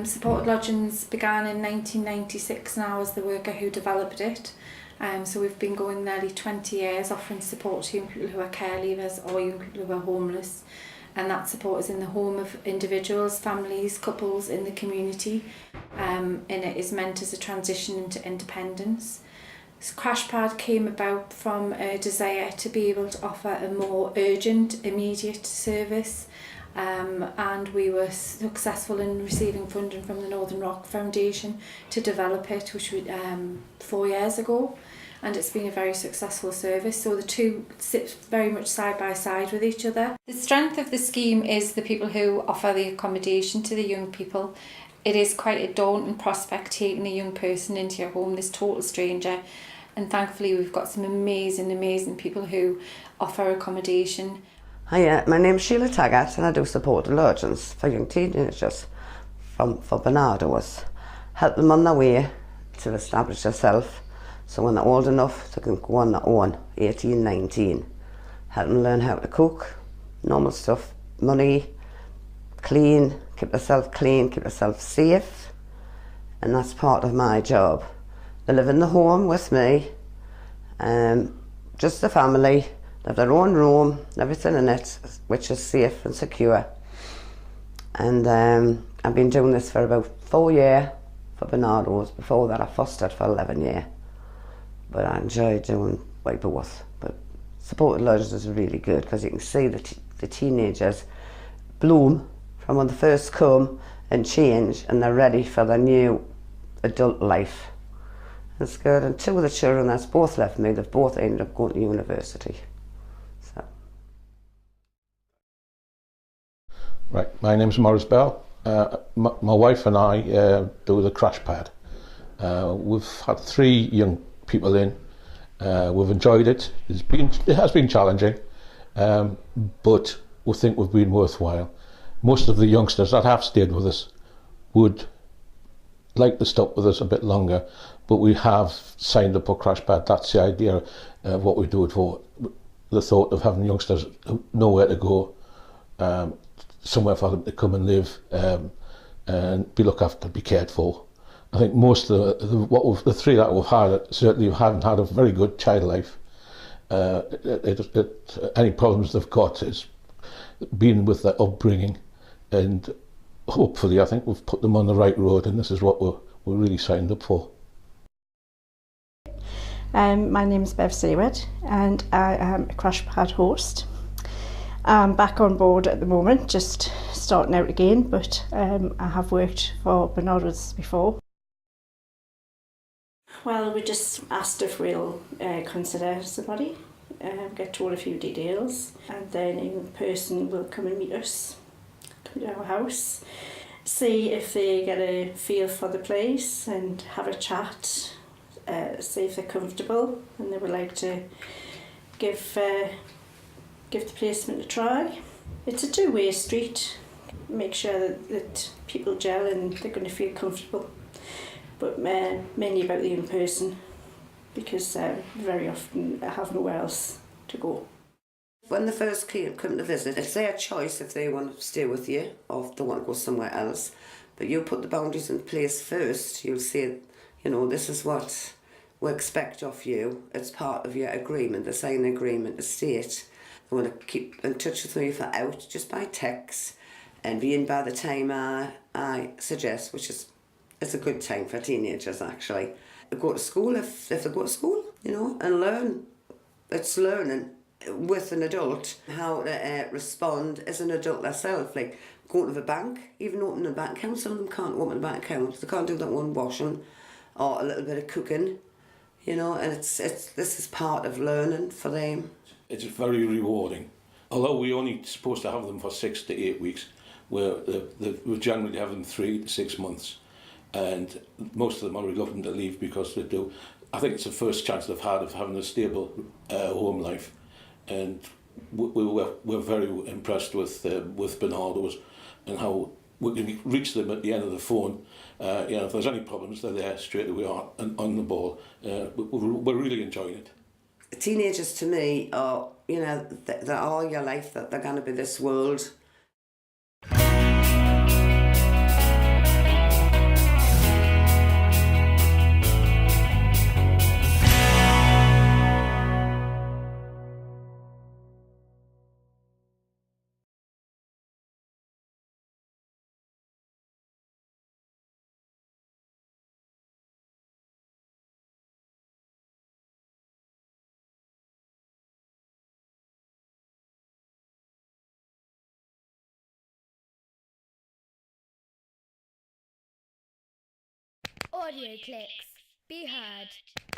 Supported Lodgings began in 1996 and I was the worker who developed it. So we've been going nearly 20 years offering support to young people who are care leavers or young people who are homeless. And that support is in the home of individuals, families, couples in the community. And it is meant as a transition into independence. So Crashpad came about from a desire to be able to offer a more urgent, immediate service. And we were successful in receiving funding from the Northern Rock Foundation to develop it, which we 4 years ago, and it's been a very successful service. So the two sit very much side by side with each other. The strength of the scheme is the people who offer the accommodation to the young people. It is quite a daunting prospect taking a young person into your home, this total stranger, and thankfully we've got some amazing people who offer accommodation. Hiya, my name's Sheila Taggart and I do supported lodgings for young teenagers for Barnardo. Help them on their way to establish themselves so when they're old enough they can go on their own, 18, 19. Help them learn how to cook, normal stuff, money, clean, keep themselves clean, keep themselves safe, and that's part of my job. They live in the home with me, just the family. They have their own room, everything in it, which is safe and secure. And I've been doing this for about 4 years for Barnardo's. Before that I fostered for 11 years. But I enjoy doing both. But supported lodgings is really good because you can see the teenagers bloom from when they first come and change, and they're ready for their new adult life. It's good. And two of the children that's both left me, they've both ended up going to university. Right, my name's Maurice Bell. My wife and I do the Crashpad. We've had 3 young people in. We've enjoyed it. It has been challenging, but we think we've been worthwhile. Most of the youngsters that have stayed with us would like to stop with us a bit longer, but we have signed up for Crashpad. That's the idea of what we do it for. The thought of having youngsters nowhere to go, somewhere for them to come and live and be looked after, be cared for. I think most of the 3 that we've had certainly haven't had a very good child life. Any problems they've got is been with their upbringing, and hopefully I think we've put them on the right road, and this is what we're really signed up for. My name is Bev Seward and I am a Crashpad host. I'm back on board at the moment, just starting out again, but I have worked for Barnardo's before. Well, we just asked if we'll consider somebody, get told a few details, and then a person will come and meet us, come to our house, see if they get a feel for the place and have a chat, see if they're comfortable and they would like to give the placement a try. It's a two-way street. Make sure that people gel and they're going to feel comfortable, but mainly about the young person, because very often I have nowhere else to go. When they first come to visit, it's their choice if they want to stay with you or if they want to go somewhere else, but you put the boundaries in place first. You'll say, you know, this is what we expect of you. It's part of your agreement, the sign agreement, the state. I want to keep in touch with me if I'm out, just by text, and be in by the time I suggest, which is it's a good time for teenagers actually. Go to school if they go to school, you know, and learn. It's learning with an adult how to respond as an adult themselves, like going to the bank, even opening a bank account. Some of them can't open a bank account. They can't do that one washing or a little bit of cooking, you know, and this is part of learning for them. It's very rewarding. Although we're only supposed to have them for 6 to 8 weeks, we generally have them 3 to 6 months, and most of them are reluctant to leave because they do. I think it's the first chance they've had of having a stable home life, and we're very impressed with Barnardo's and how we can reach them at the end of the phone. You know, if there's any problems, they're there straight away on the ball. We're really enjoying it. Teenagers to me are, you know, they're all your life, that they're going to be this world. AudioClicks. Be heard.